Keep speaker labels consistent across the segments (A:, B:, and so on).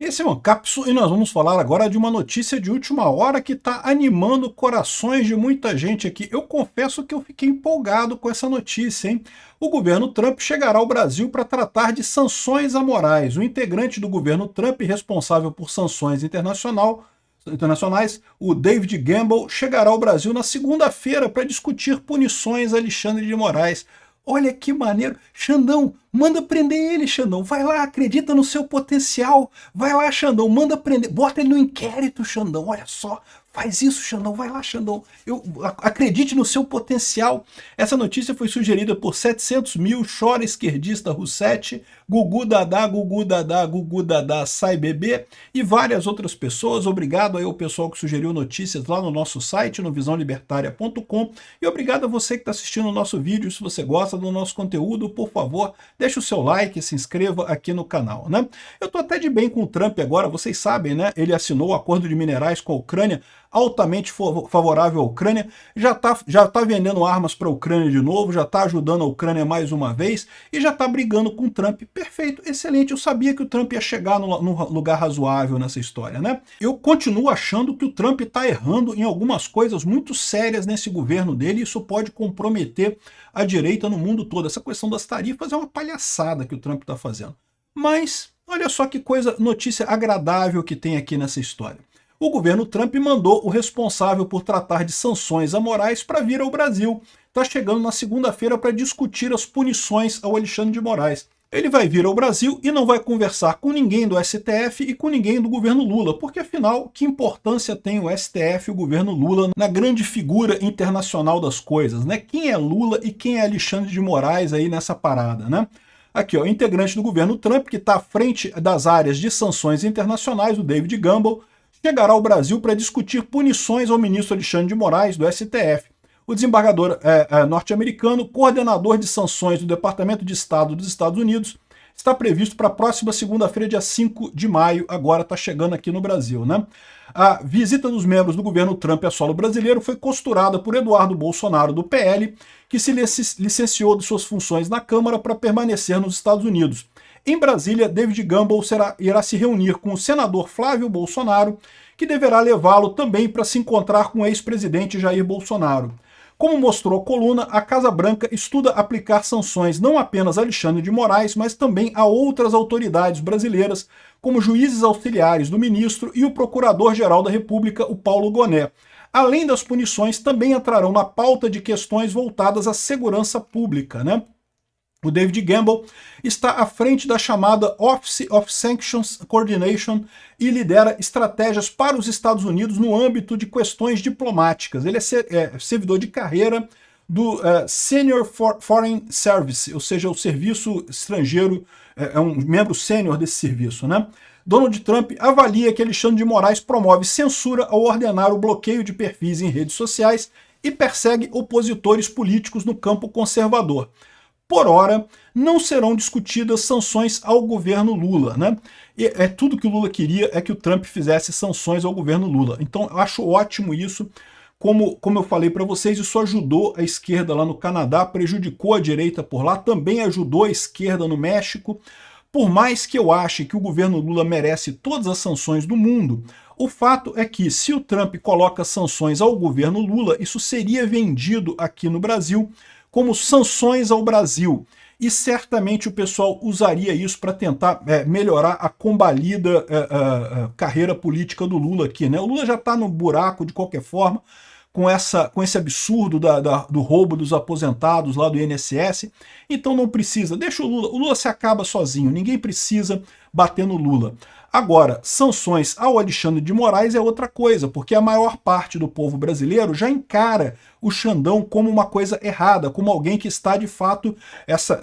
A: Esse é o Capsule e nós vamos falar agora de uma notícia de última hora que está animando corações de muita gente aqui. Eu confesso que eu fiquei empolgado com essa notícia, hein? O governo Trump chegará ao Brasil para tratar de sanções amorais. O integrante do governo Trump, responsável por sanções internacionais, o David Gamble, chegará ao Brasil na segunda-feira para discutir punições a Alexandre de Moraes. Olha que maneiro. Xandão, manda prender ele, Xandão. Vai lá, acredita no seu potencial. Vai lá, Xandão, manda prender. Bota ele no inquérito, Xandão. Olha só, faz isso, Xandão. Vai lá, Xandão. Acredite no seu potencial. Essa notícia foi sugerida por 700 mil, chora esquerdista Roussetti, Gugu Dadá, Gugu Dadá, Gugu Dadá, sai bebê e várias outras pessoas. Obrigado aí ao pessoal que sugeriu notícias lá no nosso site, no visãolibertaria.com, e obrigado a você que está assistindo o nosso vídeo. Se você gosta do nosso conteúdo, por favor, deixe o seu like, se inscreva aqui no canal, né? Eu tô até de bem com o Trump agora, vocês sabem, né? Ele assinou o acordo de minerais com a Ucrânia, altamente favorável à Ucrânia, já tá vendendo armas para a Ucrânia de novo, já está ajudando a Ucrânia mais uma vez e já está brigando com o Trump. Perfeito, excelente. Eu sabia que o Trump ia chegar num lugar razoável nessa história, né? Eu continuo achando que o Trump está errando em algumas coisas muito sérias nesse governo dele e isso pode comprometer a direita no mundo todo. Essa questão das tarifas é uma palhaçada que o Trump está fazendo. Mas olha só que coisa, notícia agradável que tem aqui nessa história. O governo Trump mandou o responsável por tratar de sanções amorais para vir ao Brasil. Está chegando na segunda-feira para discutir as punições ao Alexandre de Moraes. Ele vai vir ao Brasil e não vai conversar com ninguém do STF e com ninguém do governo Lula, porque afinal, que importância tem o STF e o governo Lula na grande figura internacional das coisas, né? Quem é Lula e quem é Alexandre de Moraes aí nessa parada, né? Aqui, ó, integrante do governo Trump, que está à frente das áreas de sanções internacionais, o David Gamble, chegará ao Brasil para discutir punições ao ministro Alexandre de Moraes, do STF. O desembargador norte-americano, coordenador de sanções do Departamento de Estado dos Estados Unidos, está previsto para a próxima segunda-feira, dia 5 de maio, agora está chegando aqui no Brasil, né? A visita dos membros do governo Trump a solo brasileiro foi costurada por Eduardo Bolsonaro, do PL, que se licenciou de suas funções na Câmara para permanecer nos Estados Unidos. Em Brasília, David Gamble irá se reunir com o senador Flávio Bolsonaro, que deverá levá-lo também para se encontrar com o ex-presidente Jair Bolsonaro. Como mostrou a coluna, a Casa Branca estuda aplicar sanções não apenas a Alexandre de Moraes, mas também a outras autoridades brasileiras, como juízes auxiliares do ministro e o Procurador-Geral da República, o Paulo Gonet. Além das punições, também entrarão na pauta de questões voltadas à segurança pública, né? O David Gamble está à frente da chamada Office of Sanctions Coordination e lidera estratégias para os Estados Unidos no âmbito de questões diplomáticas. Ele é servidor de carreira do Senior Foreign Service, ou seja, o serviço estrangeiro, é um membro sênior desse serviço, né? Donald Trump avalia que Alexandre de Moraes promove censura ao ordenar o bloqueio de perfis em redes sociais e persegue opositores políticos no campo conservador. Por hora, não serão discutidas sanções ao governo Lula, né? E tudo que o Lula queria é que o Trump fizesse sanções ao governo Lula. Então, eu acho ótimo isso. Como eu falei para vocês, isso ajudou a esquerda lá no Canadá, prejudicou a direita por lá, também ajudou a esquerda no México. Por mais que eu ache que o governo Lula merece todas as sanções do mundo, o fato é que se o Trump coloca sanções ao governo Lula, isso seria vendido aqui no Brasil como sanções ao Brasil. E certamente o pessoal usaria isso para tentar melhorar a combalida carreira política do Lula aqui, né? O Lula já está no buraco de qualquer forma, com esse absurdo do roubo dos aposentados lá do INSS, então não precisa, deixa o Lula se acaba sozinho, ninguém precisa bater no Lula. Agora, sanções ao Alexandre de Moraes é outra coisa, porque a maior parte do povo brasileiro já encara o Xandão como uma coisa errada, como alguém que está, de fato,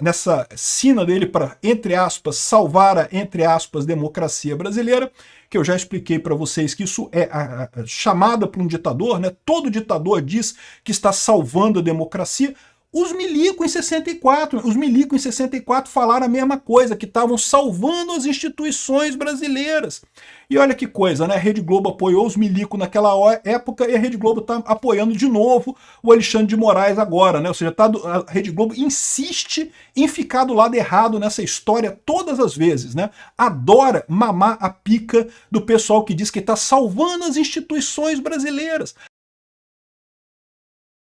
A: nessa sina dele para, entre aspas, salvar a, entre aspas, democracia brasileira, que eu já expliquei para vocês que isso é a chamada para um ditador, né? Todo ditador diz que está salvando a democracia. Os milicos em 64, os milicos em 64 falaram a mesma coisa, que estavam salvando as instituições brasileiras. E olha que coisa, né? A Rede Globo apoiou os milicos naquela época e a Rede Globo está apoiando de novo o Alexandre de Moraes agora, né? Ou seja, a Rede Globo insiste em ficar do lado errado nessa história todas as vezes, né? Adora mamar a pica do pessoal que diz que está salvando as instituições brasileiras.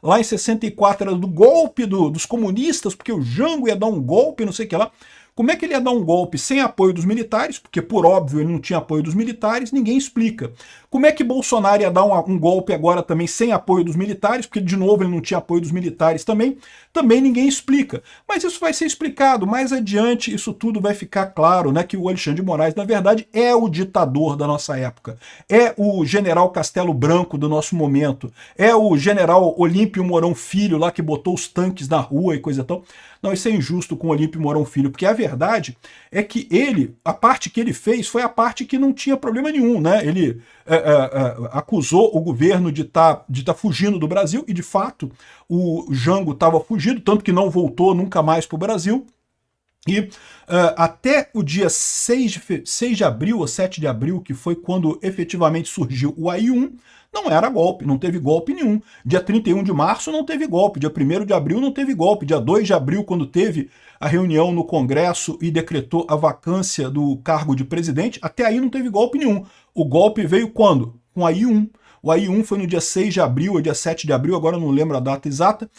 A: Lá em 64 era do golpe dos comunistas, porque o Jango ia dar um golpe, não sei o que lá. Como é que ele ia dar um golpe sem apoio dos militares? Porque, por óbvio, ele não tinha apoio dos militares, ninguém explica. Como é que Bolsonaro ia dar um golpe agora também sem apoio dos militares? Porque, de novo, ele não tinha apoio dos militares também. Também ninguém explica. Mas isso vai ser explicado. Mais adiante, isso tudo vai ficar claro, né? Que o Alexandre de Moraes, na verdade, é o ditador da nossa época. É o general Castelo Branco do nosso momento. É o general Olímpio Mourão Filho, lá que botou os tanques na rua e coisa e tal. Não, isso é injusto com o Olímpio Mourão Filho, porque a verdade é que a parte que ele fez foi a parte que não tinha problema nenhum, né? Ele acusou o governo de tá fugindo do Brasil, e de fato o Jango estava fugido, tanto que não voltou nunca mais para o Brasil. E até o dia 6 de abril ou 7 de abril, que foi quando efetivamente surgiu o AI-1, não era golpe, não teve golpe nenhum. Dia 31 de março não teve golpe, dia 1º de abril não teve golpe, dia 2 de abril, quando teve a reunião no Congresso e decretou a vacância do cargo de presidente, até aí não teve golpe nenhum. O golpe veio quando? Com o AI-1. O AI-1 foi no dia 6 de abril ou dia 7 de abril, agora eu não lembro a data exata,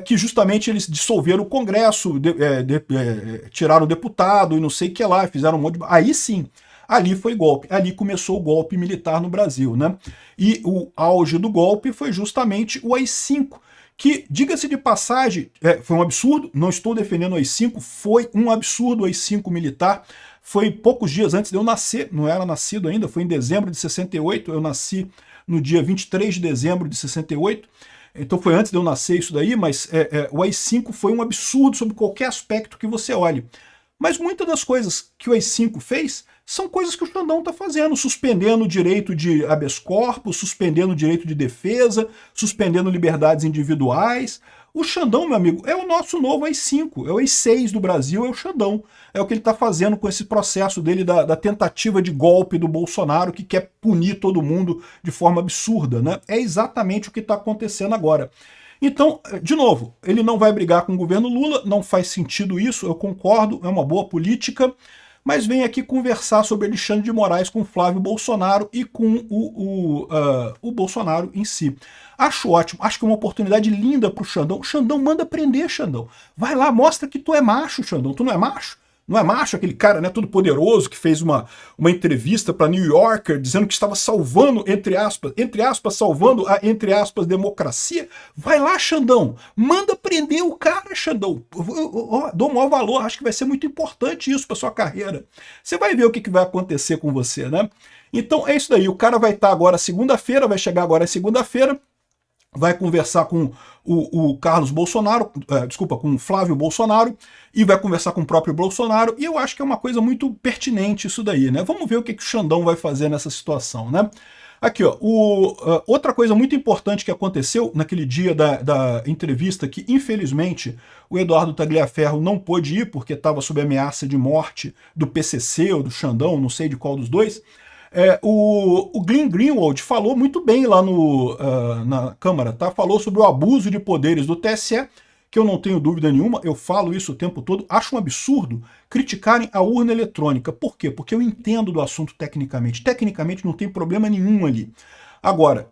A: que justamente eles dissolveram o Congresso, tiraram o deputado e não sei o que lá, fizeram um monte de... Aí sim, ali foi golpe, ali começou o golpe militar no Brasil, né? E o auge do golpe foi justamente o AI-5, que, diga-se de passagem, foi um absurdo, não estou defendendo o AI-5, foi um absurdo o AI-5 militar. Foi poucos dias antes de eu nascer, não era nascido ainda, foi em dezembro de 68, eu nasci no dia 23 de dezembro de 68, então foi antes de eu nascer isso daí, mas o AI-5 foi um absurdo sob qualquer aspecto que você olhe. Mas muitas das coisas que o AI-5 fez são coisas que o Xandão está fazendo, suspendendo o direito de habeas corpus, suspendendo o direito de defesa, suspendendo liberdades individuais. O Xandão, meu amigo, é o nosso novo AI-5, é o AI-6 do Brasil, é o Xandão. É o que ele está fazendo com esse processo dele da tentativa de golpe do Bolsonaro, que quer punir todo mundo de forma absurda, né? É exatamente o que está acontecendo agora. Então, de novo, ele não vai brigar com o governo Lula, não faz sentido isso, eu concordo, é uma boa política, mas vem aqui conversar sobre Alexandre de Moraes com Flávio Bolsonaro e com o Bolsonaro em si. Acho ótimo, acho que é uma oportunidade linda para o Xandão. Xandão, manda prender, Xandão. Vai lá, mostra que tu é macho, Xandão. Tu não é macho? Não é macho aquele cara, né, todo poderoso, que fez uma entrevista para New Yorker dizendo que estava salvando, entre aspas, salvando a, entre aspas, democracia? Vai lá, Xandão, manda prender o cara, Xandão. Eu dou o maior valor, acho que vai ser muito importante isso para sua carreira. Você vai ver o que vai acontecer com você, né? Então é isso daí, o cara vai estar agora segunda-feira, vai chegar agora segunda-feira, vai conversar com o Carlos Bolsonaro, com o Flávio Bolsonaro, e vai conversar com o próprio Bolsonaro, e eu acho que é uma coisa muito pertinente isso daí, né? Vamos ver o que o Xandão vai fazer nessa situação, né? Aqui, ó, outra coisa muito importante que aconteceu naquele dia da entrevista, que infelizmente o Eduardo Tagliaferro não pôde ir, porque estava sob ameaça de morte do PCC ou do Xandão, não sei de qual dos dois. O Glenn Greenwald falou muito bem lá na Câmara, tá? Falou sobre o abuso de poderes do TSE, que eu não tenho dúvida nenhuma, eu falo isso o tempo todo, acho um absurdo criticarem a urna eletrônica. Por quê? Porque eu entendo do assunto tecnicamente. Tecnicamente não tem problema nenhum ali. Agora,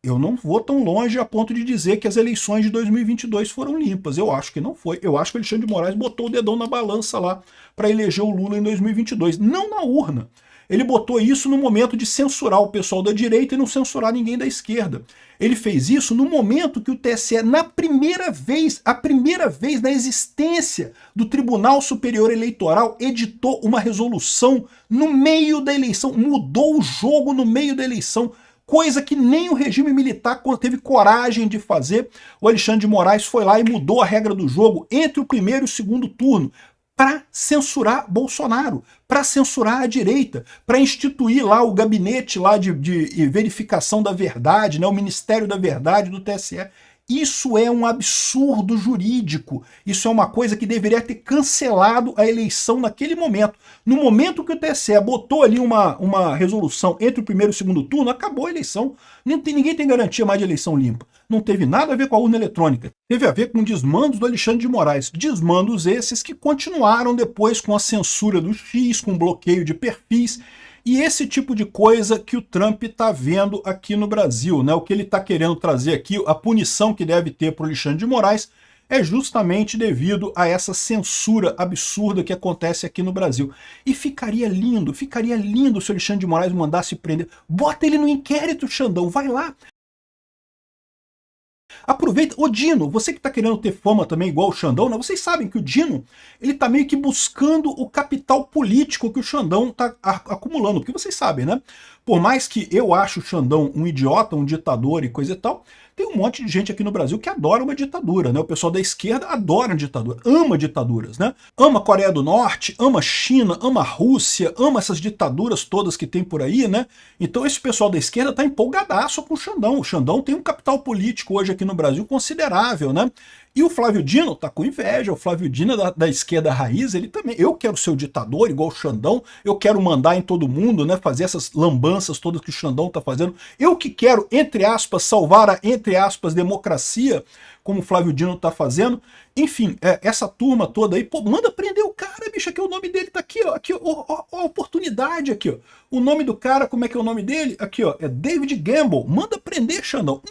A: eu não vou tão longe a ponto de dizer que as eleições de 2022 foram limpas. Eu acho que não foi. Eu acho que o Alexandre de Moraes botou o dedão na balança lá para eleger o Lula em 2022. Não na urna. Ele botou isso no momento de censurar o pessoal da direita e não censurar ninguém da esquerda. Ele fez isso no momento que o TSE, a primeira vez na existência do Tribunal Superior Eleitoral, editou uma resolução no meio da eleição, mudou o jogo no meio da eleição, coisa que nem o regime militar teve coragem de fazer. O Alexandre de Moraes foi lá e mudou a regra do jogo entre o primeiro e o segundo turno, para censurar Bolsonaro, para censurar a direita, para instituir lá o gabinete lá de verificação da verdade, né, o Ministério da Verdade do TSE. Isso é um absurdo jurídico. Isso é uma coisa que deveria ter cancelado a eleição naquele momento. No momento que o TSE botou ali uma resolução entre o primeiro e o segundo turno, acabou a eleição. Ninguém tem garantia mais de eleição limpa. Não teve nada a ver com a urna eletrônica. Teve a ver com desmandos do Alexandre de Moraes. Desmandos esses que continuaram depois com a censura do X, com bloqueio de perfis. E esse tipo de coisa que o Trump está vendo aqui no Brasil, né? O que ele está querendo trazer aqui, a punição que deve ter para o Alexandre de Moraes, é justamente devido a essa censura absurda que acontece aqui no Brasil. E ficaria lindo se o Alexandre de Moraes mandasse prender. Bota ele no inquérito, Xandão, vai lá. Aproveita, ô Dino, você que tá querendo ter fama também igual o Xandão, né? Vocês sabem que o Dino, ele tá meio que buscando o capital político que o Xandão tá acumulando, porque vocês sabem, né? Por mais que eu ache o Xandão um idiota, um ditador e coisa e tal, tem um monte de gente aqui no Brasil que adora uma ditadura, né? O pessoal da esquerda adora ditadura, ama ditaduras, né? Ama a Coreia do Norte, ama a China, ama a Rússia, ama essas ditaduras todas que tem por aí, né? Então esse pessoal da esquerda tá empolgadaço com o Xandão. O Xandão tem um capital político hoje aqui no Brasil considerável, né? E o Flávio Dino tá com inveja, o Flávio Dino da esquerda raiz, ele também, eu quero ser o ditador igual o Xandão, eu quero mandar em todo mundo, né, fazer essas lambanças todas que o Xandão tá fazendo, eu que quero, entre aspas, salvar a, entre aspas, democracia, como o Flávio Dino tá fazendo. Enfim, essa turma toda aí, pô, manda prender o cara, bicho, aqui o nome dele tá aqui, ó, ó, a oportunidade aqui, ó. O nome do cara, como é que é o nome dele? Aqui, ó, é David Gamble, manda prender, Xandão.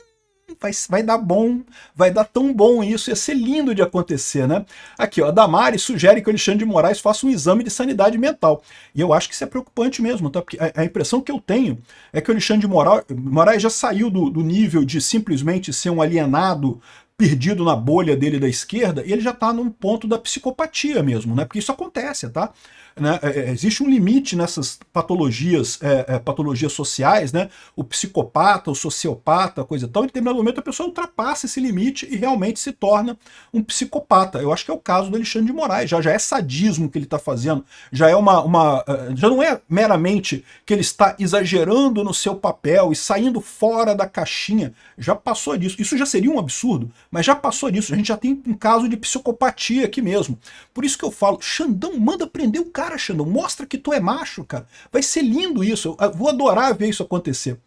A: Vai dar bom, vai dar tão bom isso, ia ser lindo de acontecer, né? Aqui, ó, a Damares sugere que o Alexandre de Moraes faça um exame de sanidade mental. E eu acho que isso é preocupante mesmo, tá? Porque a impressão que eu tenho é que o Alexandre de Moraes já saiu do nível de simplesmente ser um alienado perdido na bolha dele da esquerda, e ele já está num ponto da psicopatia mesmo, né? Porque isso acontece, tá? Né? Existe um limite nessas patologias, patologias sociais, né? O psicopata, o sociopata, coisa e tal, em determinado momento a pessoa ultrapassa esse limite e realmente se torna um psicopata. Eu acho que é o caso do Alexandre de Moraes, já é sadismo que ele está fazendo, já é já não é meramente que ele está exagerando no seu papel e saindo fora da caixinha, já passou disso. Isso já seria um absurdo, mas já passou disso, a gente já tem um caso de psicopatia aqui mesmo. Por isso que eu falo, Xandão, manda prender o cara, Xandão, mostra que tu é macho, cara. Vai ser lindo isso, eu vou adorar ver isso acontecer.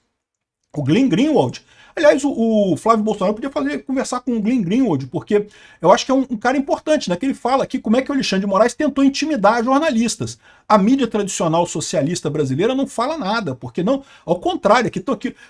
A: O Glenn Greenwald, aliás, o Flávio Bolsonaro podia conversar com o Glenn Greenwald, porque eu acho que é um cara importante, né? Que ele fala aqui como é que o Alexandre de Moraes tentou intimidar jornalistas. A mídia tradicional socialista brasileira não fala nada, porque não, ao contrário, aqui,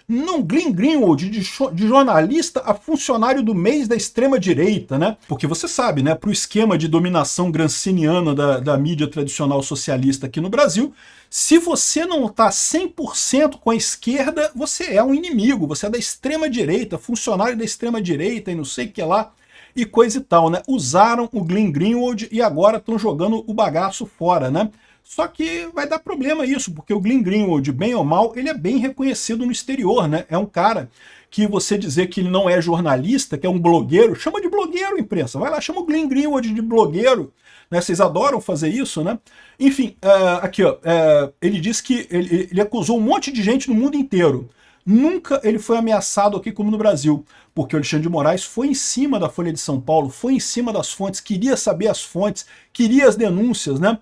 A: não, Glenn Greenwald, de jornalista a funcionário do mês da extrema-direita, né? Porque você sabe, né? Para o esquema de dominação granciniana da mídia tradicional socialista aqui no Brasil, se você não está 100% com a esquerda, você é um inimigo, você é da extrema-direita, funcionário da extrema-direita e não sei o que lá, e coisa e tal, né? Usaram o Glenn Greenwald e agora estão jogando o bagaço fora, né? Só que vai dar problema isso, porque o Glenn Greenwald, bem ou mal, ele é bem reconhecido no exterior, né? É um cara que você dizer que ele não é jornalista, que é um blogueiro, chama de blogueiro, imprensa. Vai lá, chama o Glenn Greenwald de blogueiro, né? Vocês adoram fazer isso, né? Enfim, aqui, ó, ele disse que ele acusou um monte de gente no mundo inteiro. Nunca ele foi ameaçado aqui como no Brasil, porque o Alexandre de Moraes foi em cima da Folha de São Paulo, foi em cima das fontes, queria saber as fontes, queria as denúncias, né?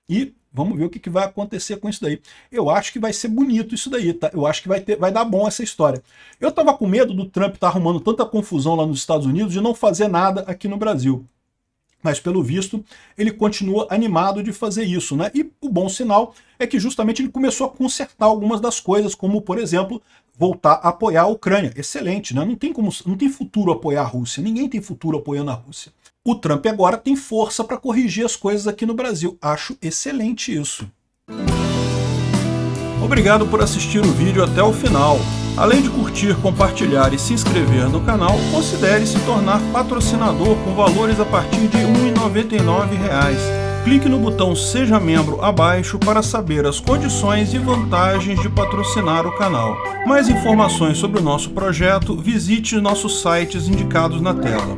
A: E vamos ver o que vai acontecer com isso daí. Eu acho que vai ser bonito isso daí, tá? Eu acho que vai dar bom essa história. Eu tava com medo do Trump estar arrumando tanta confusão lá nos Estados Unidos de não fazer nada aqui no Brasil. Mas, pelo visto, ele continua animado de fazer isso, né? E o bom sinal é que justamente ele começou a consertar algumas das coisas, como, por exemplo, voltar a apoiar a Ucrânia. Excelente, né? Não tem futuro apoiar a Rússia. Ninguém tem futuro apoiando a Rússia. O Trump agora tem força para corrigir as coisas aqui no Brasil. Acho excelente isso. Obrigado por assistir o vídeo até o final. Além de curtir, compartilhar e se inscrever no canal, considere se tornar patrocinador com valores a partir de R$ 1,99. Clique no botão Seja Membro abaixo para saber as condições e vantagens de patrocinar o canal. Mais informações sobre o nosso projeto, visite nossos sites indicados na tela.